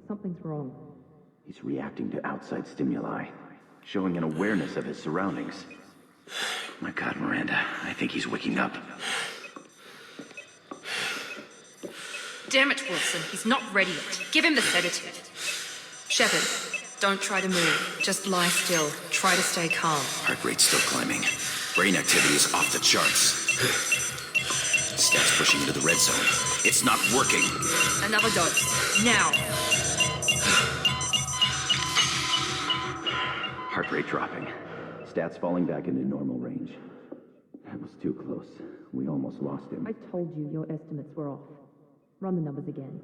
Something's wrong. He's reacting to outside stimuli, showing an awareness of his surroundings. My God, Miranda, I think he's waking up. Damn it, Wilson, he's not ready yet. Give him the sedative. Shepard, don't try to move. Just lie still. Try to stay calm. Heart rate's still climbing. Brain activity is off the charts. Stats pushing into the red zone. It's not working. Another dose. Now. Heart rate dropping. Stats falling back into normal range. That was too close. We almost lost him. I told you your estimates were off. Run the numbers again.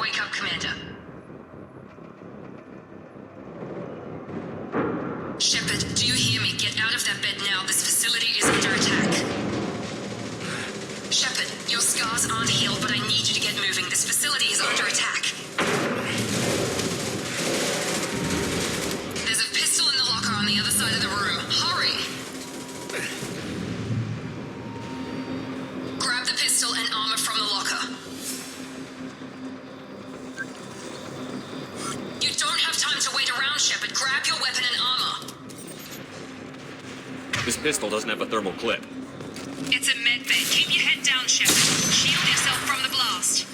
Wake up, Commander. Shepard, do you hear me? Get out of that bed now. This facility is under attack. Shepard, your scars aren't healed, but I need you to get moving. This facility is under attack. There's a pistol in the locker on the other side of the room. Hurry! Grab the pistol and armor from the locker. You don't have time to wait around, Shepard. Grab your weapon and armor. This pistol doesn't have a thermal clip. It's a medbay. Keep your head down, Shepard. Shield yourself from the blast.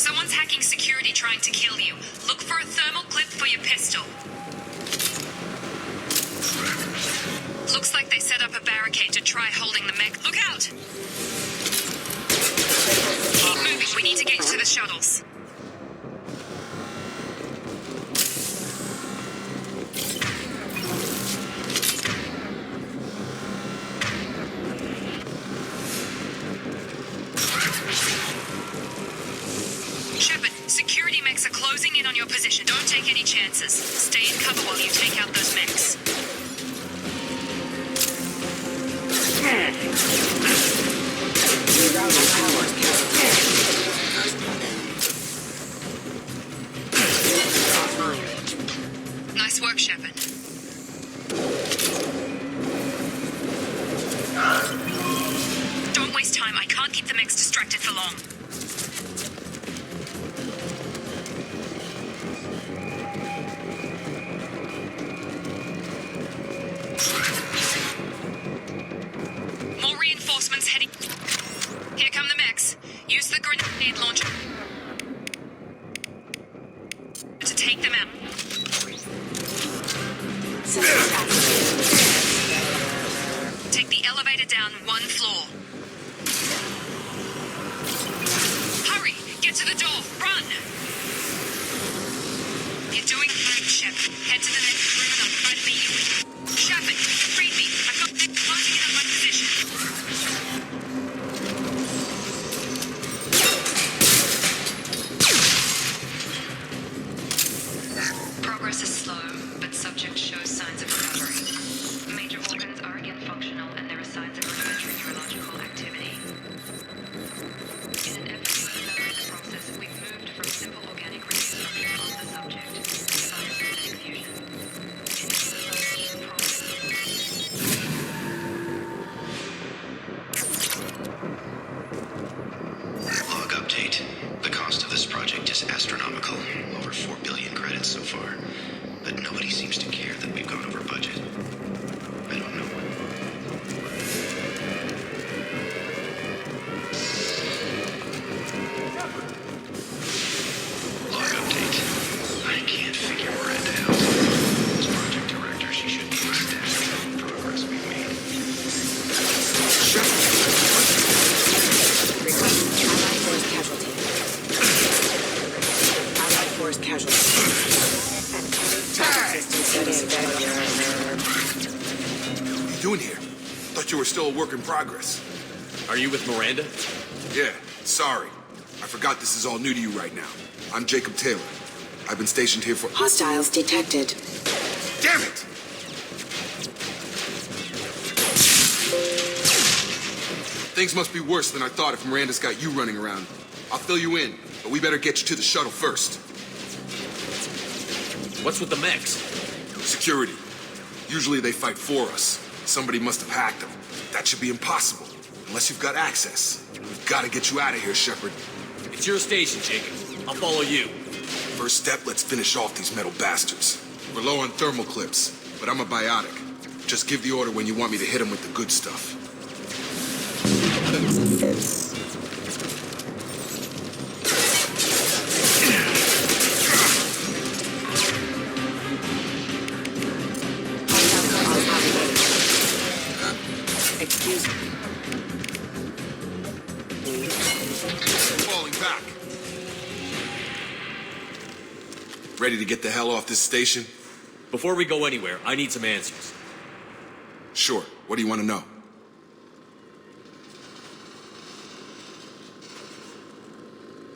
Someone's hacking security trying to kill you. Look for a thermal clip for your pistol. Looks like they set up a barricade to try holding the mech. Look out! Keep moving. We need to get to the shuttles. Shepard, security mechs are closing in on your position. Don't take any chances. Stay in cover while you take out those mechs. Nice work, Shepard. Don't waste time. I can't keep the mechs distracted for long. More reinforcements heading. Here come the mechs. Use the grenade launcher to take them out. Take the elevator down one floor. Hurry! Get to the door! Run! You're doing great, Shepard. Head to the next room and I'll try to meet you. Shepard, read me. I've got them closing in on my position. Progress is slow, but subject shows signs of recovery. Major organs are again functional, and there are signs of rudimentary neurological activity. In an effort to accelerate the process, we've moved from simple organic reconstruction of the subject to scientific fusion. Into the process. Log update. The cost of this project is astronomical. Over 4 billion credits so far. But nobody seems to care that we've gone over budget. I don't know. Log update. I can't figure Miranda out. As project director, she should be ecstatic at the progress we've made. Allied force casualty. Allied force casualty. What are you doing here? Thought you were still a work in progress. Are you with Miranda? Yeah, sorry. I forgot this is all new to you right now. I'm Jacob Taylor. I've been stationed here for— Hostiles detected. Damn it! Things must be worse than I thought if Miranda's got you running around. I'll fill you in, but we better get you to the shuttle first. What's with the mechs? Security. Usually they fight for us. Somebody must have hacked them. That should be impossible, unless you've got access. We've got to get you out of here, Shepard. It's your station, Jacob. I'll follow you. First step, let's finish off these metal bastards. We're low on thermal clips, but I'm a biotic. Just give the order when you want me to hit them with the good stuff. Excuse me. Falling back. Ready to get the hell off this station? Before we go anywhere, I need some answers. Sure. What do you want to know?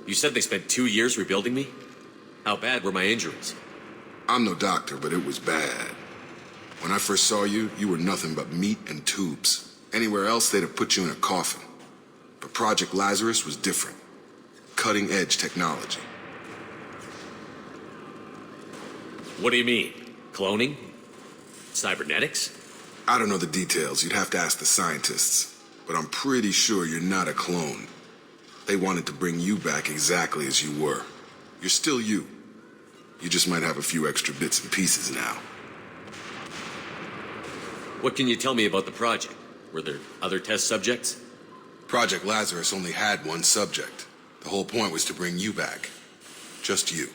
You said they spent 2 years rebuilding me? How bad were my injuries? I'm no doctor, but it was bad. When I first saw you, you were nothing but meat and tubes. Anywhere else, they'd have put you in a coffin. But Project Lazarus was different. Cutting-edge technology. What do you mean? Cloning? Cybernetics? I don't know the details. You'd have to ask the scientists. But I'm pretty sure you're not a clone. They wanted to bring you back exactly as you were. You're still you. You just might have a few extra bits and pieces now. What can you tell me about the project? Were there other test subjects? Project Lazarus only had one subject. The whole point was to bring you back. Just you.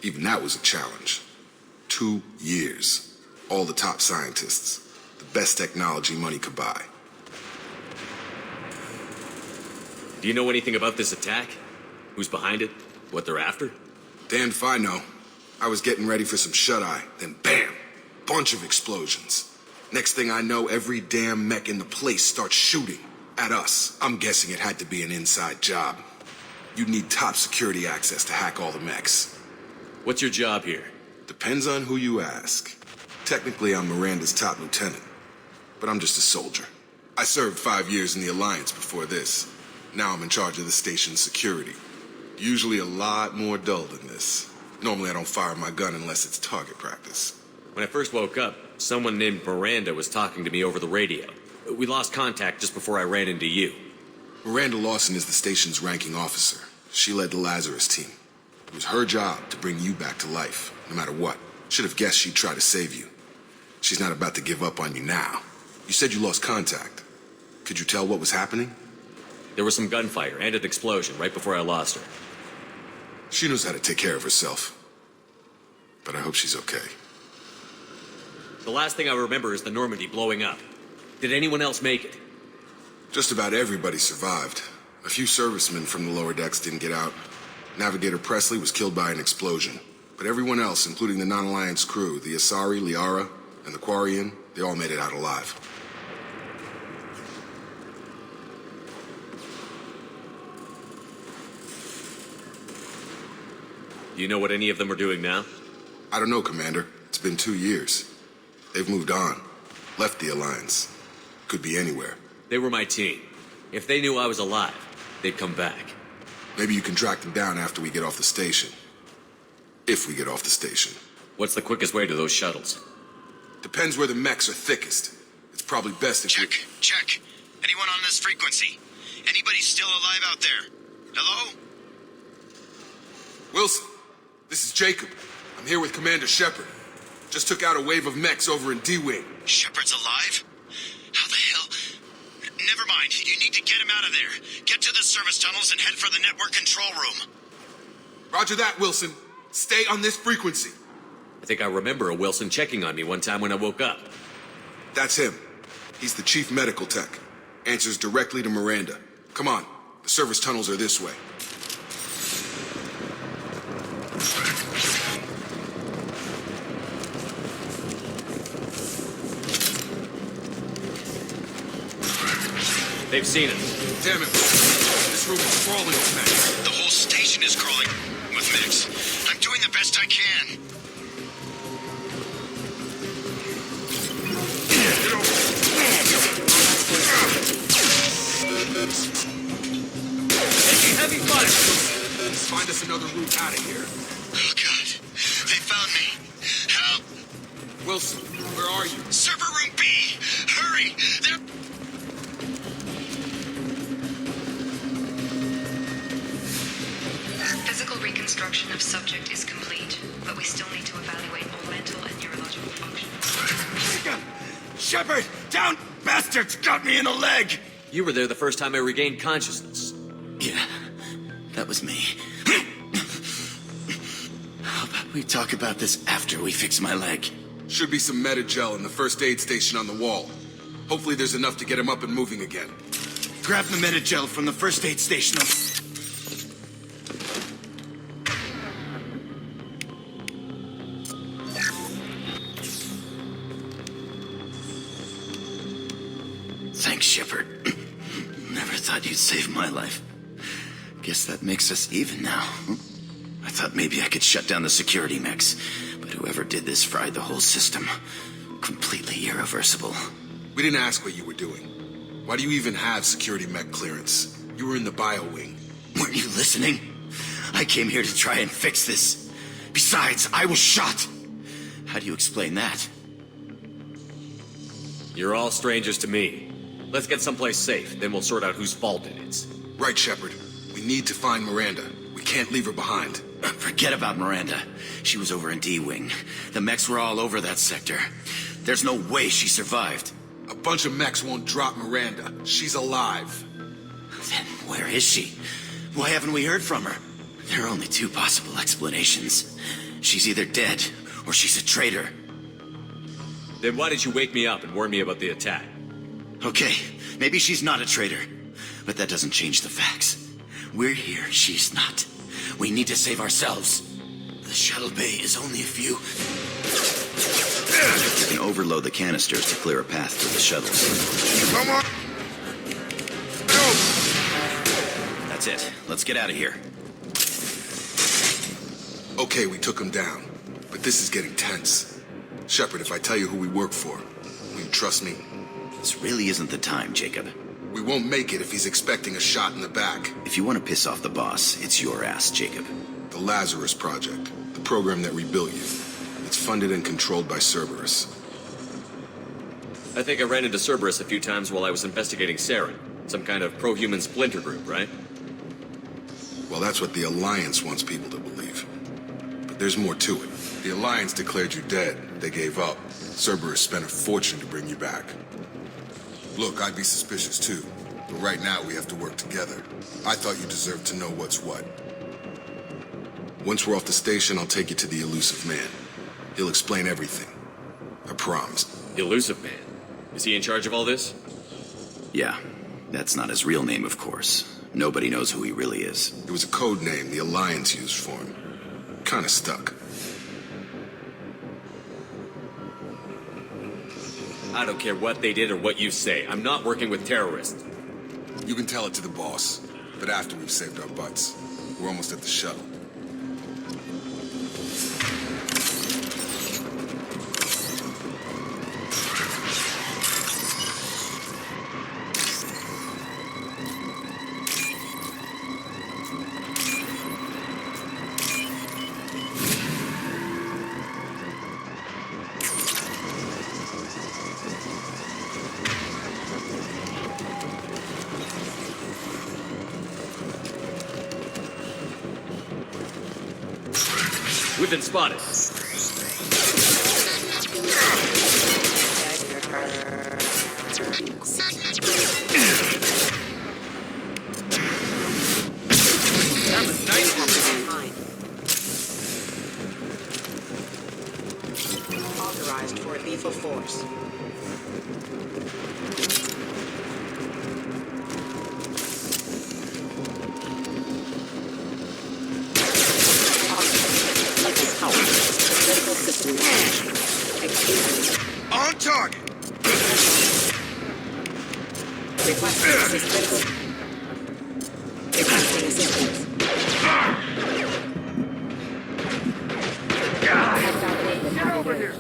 Even that was a challenge. 2 years. All the top scientists. The best technology money could buy. Do you know anything about this attack? Who's behind it? What they're after? Damned if I know. I was getting ready for some shut-eye, then bam! Bunch of explosions. Next thing I know, every damn mech in the place starts shooting at us. I'm guessing it had to be an inside job. You'd need top security access to hack all the mechs. What's your job here? Depends on who you ask. Technically, I'm Miranda's top lieutenant, but I'm just a soldier. I served 5 years in the Alliance before this. Now I'm in charge of the station's security. Usually a lot more dull than this. Normally I don't fire my gun unless it's target practice. When I first woke up, someone named Miranda was talking to me over the radio. We lost contact just before I ran into you. Miranda Lawson is the station's ranking officer. She led the Lazarus team. It was her job to bring you back to life, no matter what. Should have guessed she'd try to save you. She's not about to give up on you now. You said you lost contact. Could you tell what was happening? There was some gunfire and an explosion right before I lost her. She knows how to take care of herself. But I hope she's okay. The last thing I remember is the Normandy blowing up. Did anyone else make it? Just about everybody survived. A few servicemen from the lower decks didn't get out. Navigator Presley was killed by an explosion. But everyone else, including the non-Alliance crew, the Asari, Liara, and the Quarian, they all made it out alive. Do you know what any of them are doing now? I don't know, Commander. It's been 2 years. They've moved on. Left the Alliance. Could be anywhere. They were my team. If they knew I was alive, they'd come back. Maybe you can track them down after we get off the station. If we get off the station. What's the quickest way to those shuttles? Depends where the mechs are thickest. It's probably best if Check, check. Anyone on this frequency? Anybody still alive out there? Hello? Wilson, this is Jacob. I'm here with Commander Shepard. Just took out a wave of mechs over in D-Wing. Shepard's alive? How the hell? Never mind. You need to get him out of there. Get to the service tunnels and head for the network control room. Roger that, Wilson. Stay on this frequency. I think I remember a Wilson checking on me one time when I woke up. That's him. He's the chief medical tech. Answers directly to Miranda. Come on. The service tunnels are this way. They've seen us. Damn it. This room is crawling with mechs. The whole station is crawling with mechs. I'm doing the best I can. Taking heavy fire! Let's find us another route out of here. Oh, God. They found me. Wilson, where are you? Server room B! Hurry! They're... Physical reconstruction of subject is complete, but we still need to evaluate all mental and neurological function. Shepard! Down! Bastards got me in the leg! You were there the first time I regained consciousness. Yeah, that was me. How about we talk about this after we fix my leg? Should be some Metagel in the first aid station on the wall. Hopefully there's enough to get him up and moving again. Grab the Metagel from the first aid station. Thanks, Shepard. Never thought you'd save my life. Guess that makes us even now. I thought maybe I could shut down the security mechs, but whoever did this fried the whole system. Completely irreversible. We didn't ask what you were doing. Why do you even have security mech clearance? You were in the bio wing. Weren't you listening? I came here to try and fix this. Besides, I was shot. How do you explain that? You're all strangers to me. Let's get someplace safe, then we'll sort out whose fault it is. Right, Shepard. We need to find Miranda. We can't leave her behind. Forget about Miranda. She was over in D-Wing. The mechs were all over that sector. There's no way she survived. A bunch of mechs won't drop Miranda. She's alive. Then where is she? Why haven't we heard from her? There are only two possible explanations. She's either dead, or she's a traitor. Then why did you wake me up and warn me about the attack? Okay, maybe she's not a traitor. But that doesn't change the facts. We're here, she's not. We need to save ourselves. The shuttle bay is only a few. You can overload the canisters to clear a path for the shuttles. Come on! Go! That's it. Let's get out of here. Okay, we took him down. But this is getting tense. Shepard, if I tell you who we work for, will you trust me? This really isn't the time, Jacob. We won't make it if he's expecting a shot in the back. If you want to piss off the boss, it's your ass, Jacob. The Lazarus Project, the program that rebuilt you. It's funded and controlled by Cerberus. I think I ran into Cerberus a few times while I was investigating Saren. Some kind of pro-human splinter group, right? Well, that's what the Alliance wants people to believe. But there's more to it. The Alliance declared you dead. They gave up. Cerberus spent a fortune to bring you back. Look, I'd be suspicious too. But right now we have to work together. I thought you deserved to know what's what. Once we're off the station, I'll take you to the Elusive Man. He'll explain everything. I promise. Elusive Man. Is he in charge of all this? Yeah, that's not his real name, of course. Nobody knows who he really is. It was a code name the Alliance used for him. Kinda stuck. I don't care what they did or what you say. I'm not working with terrorists. You can tell it to the boss, but after we've saved our butts. We're almost at the shuttle. We've been spotted. Authorized for lethal force. On target! Requesting assistance. Requesting assistance. Get over here!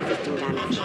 Victim damage.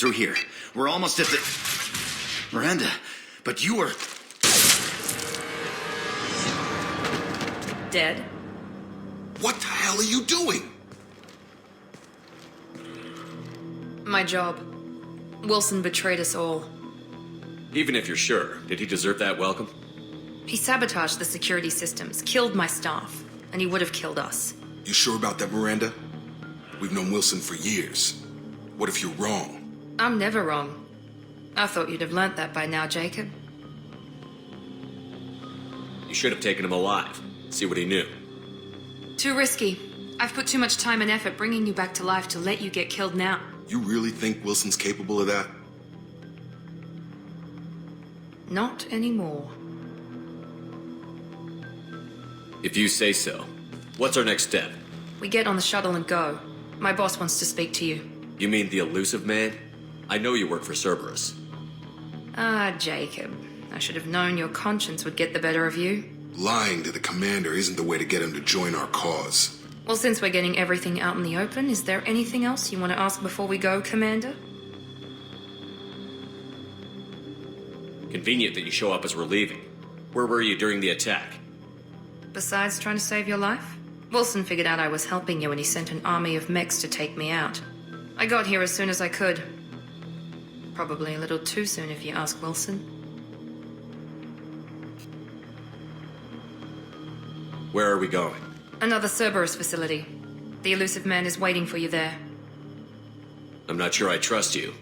through here. We're almost at the... Miranda, but you were... Dead? What the hell are you doing? My job. Wilson betrayed us all. Even if you're sure, did he deserve that welcome? He sabotaged the security systems, killed my staff, and he would have killed us. You sure about that, Miranda? We've known Wilson for years. What if you're wrong? I'm never wrong. I thought you'd have learnt that by now, Jacob. You should have taken him alive. See what he knew. Too risky. I've put too much time and effort bringing you back to life to let you get killed now. You really think Wilson's capable of that? Not anymore. If you say so. What's our next step? We get on the shuttle and go. My boss wants to speak to you. You mean the elusive man? I know you work for Cerberus. Ah, Jacob. I should have known your conscience would get the better of you. Lying to the commander isn't the way to get him to join our cause. Well, since we're getting everything out in the open, is there anything else you want to ask before we go, Commander? Convenient that you show up as we're leaving. Where were you during the attack? Besides trying to save your life? Wilson figured out I was helping you and he sent an army of mechs to take me out. I got here as soon as I could. Probably a little too soon if you ask Wilson. Where are we going? Another Cerberus facility. The elusive man is waiting for you there. I'm not sure I trust you.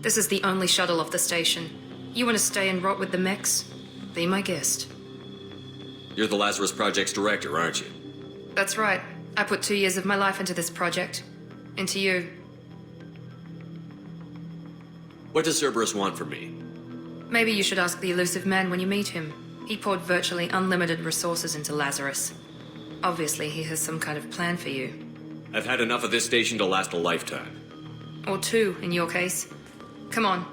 This is the only shuttle off the station. You want to stay and rot with the mechs? Be my guest. You're the Lazarus Project's director, aren't you? That's right. I put 2 years of my life into this project. Into you. What does Cerberus want from me? Maybe you should ask the elusive man when you meet him. He poured virtually unlimited resources into Lazarus. Obviously, he has some kind of plan for you. I've had enough of this station to last a lifetime. Or 2, in your case. Come on.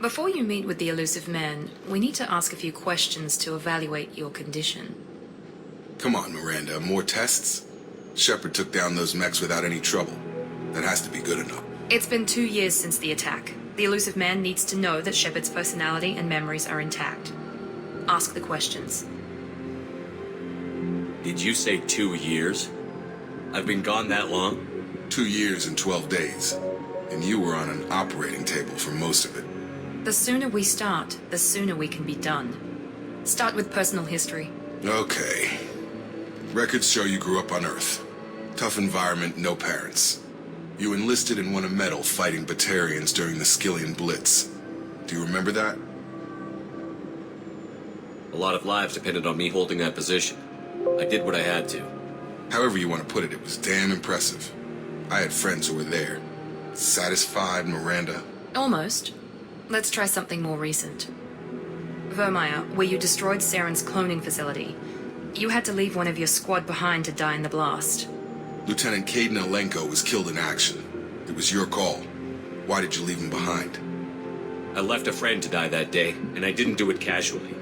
Before you meet with the elusive man, we need to ask a few questions to evaluate your condition. Come on, Miranda, more tests? Shepard took down those mechs without any trouble. That has to be good enough. It's been 2 years since the attack. The elusive man needs to know that Shepard's personality and memories are intact. Ask the questions. Did you say 2 years? I've been gone that long? 2 years and 12 days. And you were on an operating table for most of it. The sooner we start, the sooner we can be done. Start with personal history. Okay. Records show you grew up on Earth. Tough environment, no parents. You enlisted and won a medal fighting Batarians during the Skillian Blitz. Do you remember that? A lot of lives depended on me holding that position. I did what I had to. However you want to put it, it was damn impressive. I had friends who were there. Satisfied, Miranda? Almost. Let's try something more recent. Vermeer, where you destroyed Saren's cloning facility. You had to leave one of your squad behind to die in the blast. Lieutenant Caden Alenko was killed in action. It was your call. Why did you leave him behind? I left a friend to die that day, and I didn't do it casually.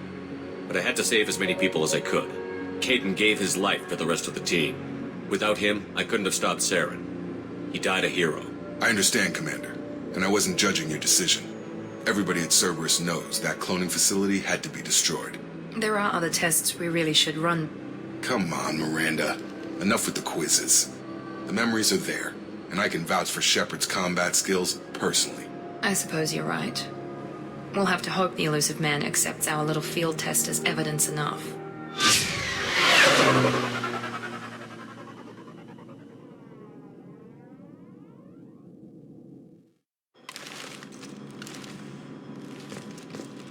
But I had to save as many people as I could. Caden gave his life for the rest of the team. Without him, I couldn't have stopped Saren. He died a hero. I understand, Commander, and I wasn't judging your decision. Everybody at Cerberus knows that cloning facility had to be destroyed. There are other tests we really should run. Come on, Miranda. Enough with the quizzes. The memories are there, and I can vouch for Shepard's combat skills personally. I suppose you're right. We'll have to hope the elusive man accepts our little field test as evidence enough.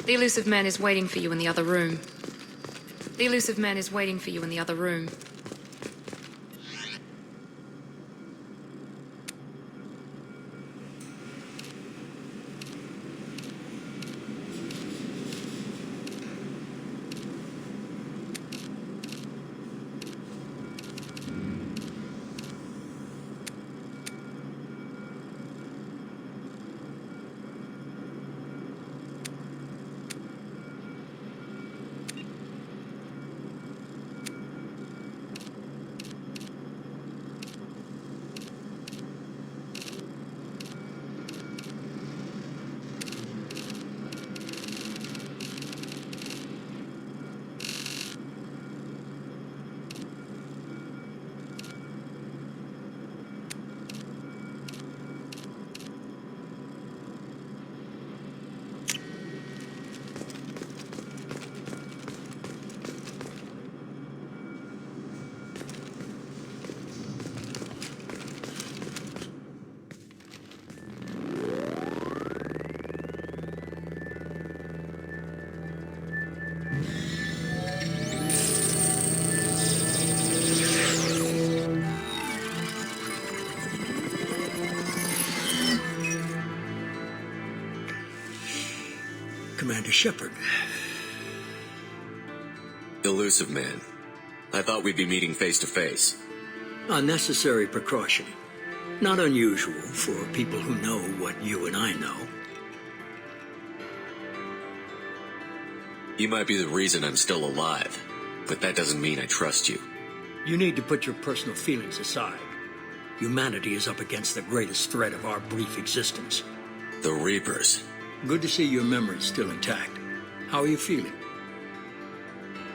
The elusive man is waiting for you in the other room. The elusive man is waiting for you in the other room. Commander Shepard. Elusive man. I thought we'd be meeting face to face. A necessary precaution. Not unusual for people who know what you and I know. You might be the reason I'm still alive, but that doesn't mean I trust you. You need to put your personal feelings aside. Humanity is up against the greatest threat of our brief existence. The Reapers. Good to see your memory's still intact. How are you feeling?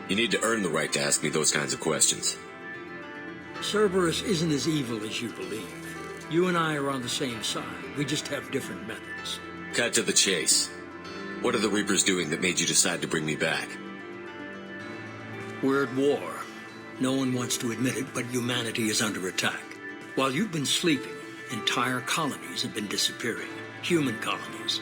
You need to earn the right to ask me those kinds of questions. Cerberus isn't as evil as you believe. You and I are on the same side. We just have different methods. Cut to the chase. What are the Reapers doing that made you decide to bring me back? We're at war. No one wants to admit it, but humanity is under attack. While you've been sleeping, entire colonies have been disappearing. Human colonies.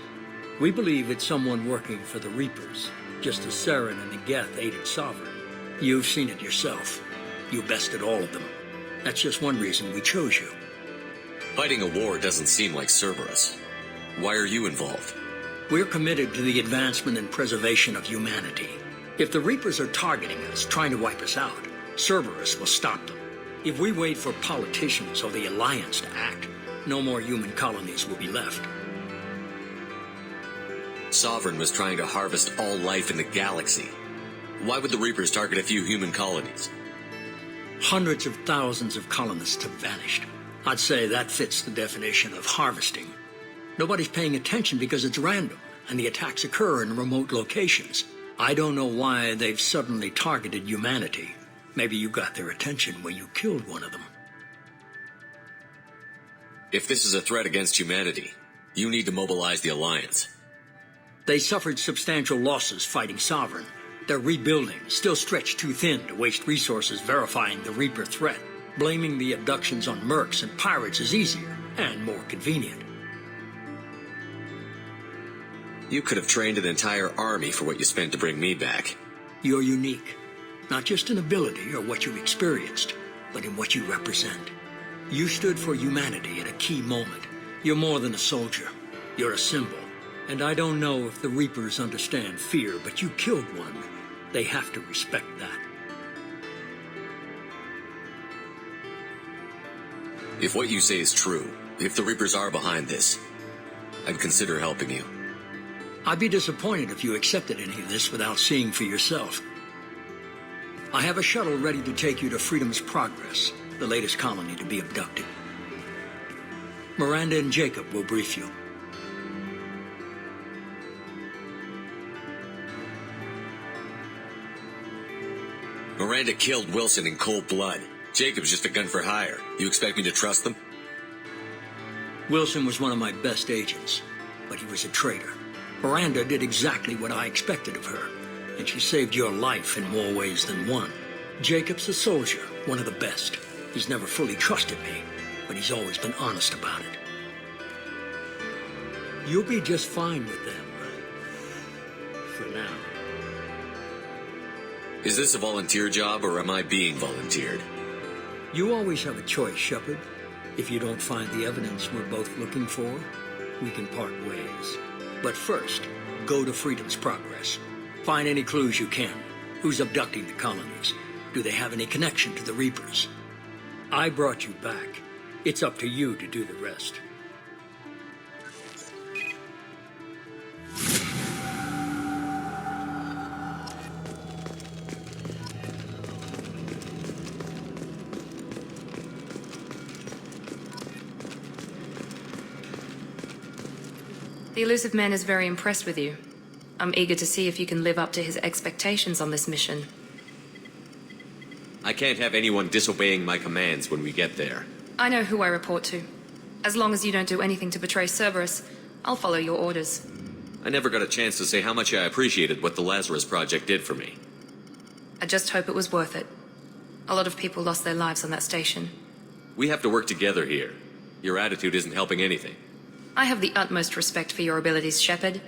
We believe it's someone working for the Reapers, just as Saren and the Geth aided Sovereign. You've seen it yourself. You bested all of them. That's just one reason we chose you. Fighting a war doesn't seem like Cerberus. Why are you involved? We're committed to the advancement and preservation of humanity. If the Reapers are targeting us, trying to wipe us out, Cerberus will stop them. If we wait for politicians or the Alliance to act, no more human colonies will be left. Sovereign was trying to harvest all life in the galaxy. Why would the Reapers target a few human colonies? Hundreds of thousands of colonists have vanished. I'd say that fits the definition of harvesting. Nobody's paying attention because it's random, and the attacks occur in remote locations. I don't know why they've suddenly targeted humanity. Maybe you got their attention when you killed one of them. If this is a threat against humanity, you need to mobilize the Alliance. They suffered substantial losses fighting Sovereign. They're rebuilding, still stretched too thin to waste resources verifying the Reaper threat. Blaming the abductions on mercs and pirates is easier and more convenient. You could have trained an entire army for what you spent to bring me back. You're unique, not just in ability or what you experienced, but in what you represent. You stood for humanity at a key moment. You're more than a soldier. You're a symbol. And I don't know if the Reapers understand fear, but you killed one. They have to respect that. If what you say is true, if the Reapers are behind this, I'd consider helping you. I'd be disappointed if you accepted any of this without seeing for yourself. I have a shuttle ready to take you to Freedom's Progress, the latest colony to be abducted. Miranda and Jacob will brief you. Miranda killed Wilson in cold blood. Jacob's just a gun for hire. You expect me to trust them? Wilson was one of my best agents, but he was a traitor. Miranda did exactly what I expected of her, and she saved your life in more ways than one. Jacob's a soldier, one of the best. He's never fully trusted me, but he's always been honest about it. You'll be just fine with them. For now. Is this a volunteer job, or am I being volunteered? You always have a choice, Shepard. If you don't find the evidence we're both looking for, we can part ways. But first, go to Freedom's Progress. Find any clues you can. Who's abducting the colonies? Do they have any connection to the Reapers? I brought you back. It's up to you to do the rest. The Elusive Man is very impressed with you. I'm eager to see if you can live up to his expectations on this mission. I can't have anyone disobeying my commands when we get there. I know who I report to. As long as you don't do anything to betray Cerberus, I'll follow your orders. I never got a chance to say how much I appreciated what the Lazarus Project did for me. I just hope it was worth it. A lot of people lost their lives on that station. We have to work together here. Your attitude isn't helping anything. I have the utmost respect for your abilities, Shepard.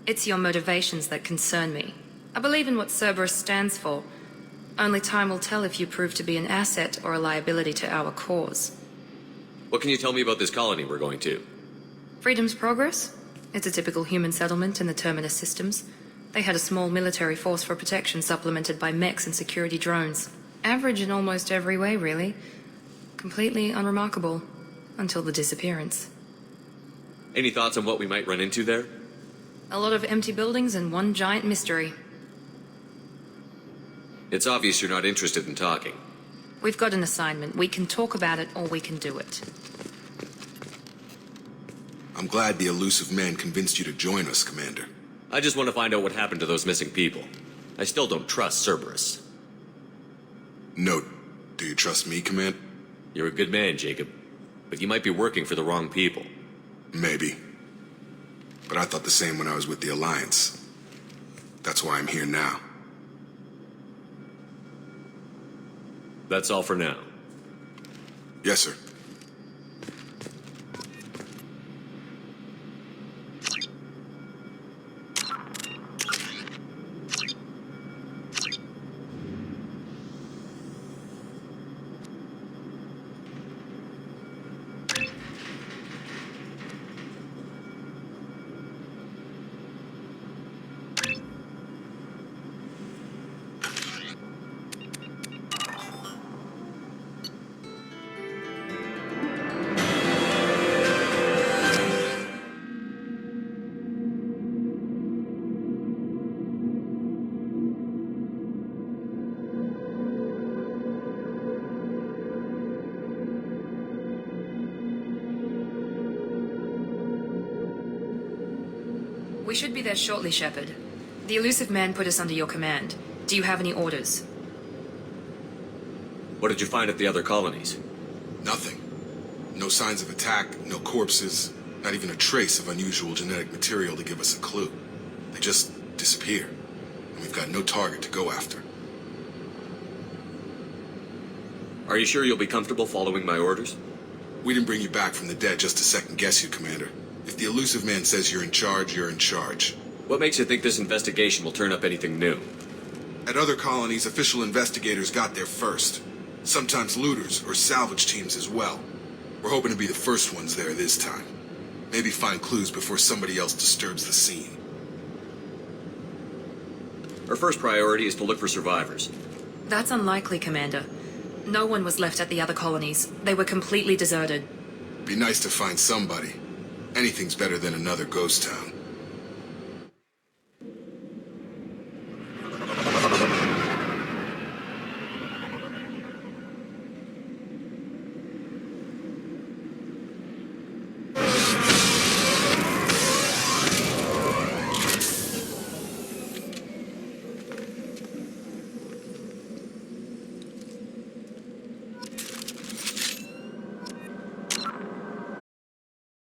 It's your motivations that concern me. I believe in what Cerberus stands for. Only time will tell if you prove to be an asset or a liability to our cause. What can you tell me about this colony we're going to? Freedom's Progress? It's a typical human settlement in the Terminus systems. They had a small military force for protection supplemented by mechs and security drones. Average in almost every way, really. Completely unremarkable. Until the disappearance. Any thoughts on what we might run into there? A lot of empty buildings and one giant mystery. It's obvious you're not interested in talking. We've got an assignment. We can talk about it or we can do it. I'm glad the elusive man convinced you to join us, Commander. I just want to find out what happened to those missing people. I still don't trust Cerberus. Note, do you trust me, Command? You're a good man, Jacob. But you might be working for the wrong people. Maybe. But I thought the same when I was with the Alliance. That's why I'm here now. That's all for now. Yes, sir. We should be there shortly, Shepard. The elusive man put us under your command. Do you have any orders? What did you find at the other colonies? Nothing. No signs of attack, no corpses, not even a trace of unusual genetic material to give us a clue. They just disappear, and we've got no target to go after. Are you sure you'll be comfortable following my orders? We didn't bring you back from the dead just to second-guess you, Commander. If the elusive man says you're in charge, you're in charge. What makes you think this investigation will turn up anything new? At other colonies, official investigators got there first. Sometimes looters or salvage teams as well. We're hoping to be the first ones there this time. Maybe find clues before somebody else disturbs the scene. Our first priority is to look for survivors. That's unlikely, Commander. No one was left at the other colonies. They were completely deserted. Be nice to find somebody. Anything's better than another ghost town.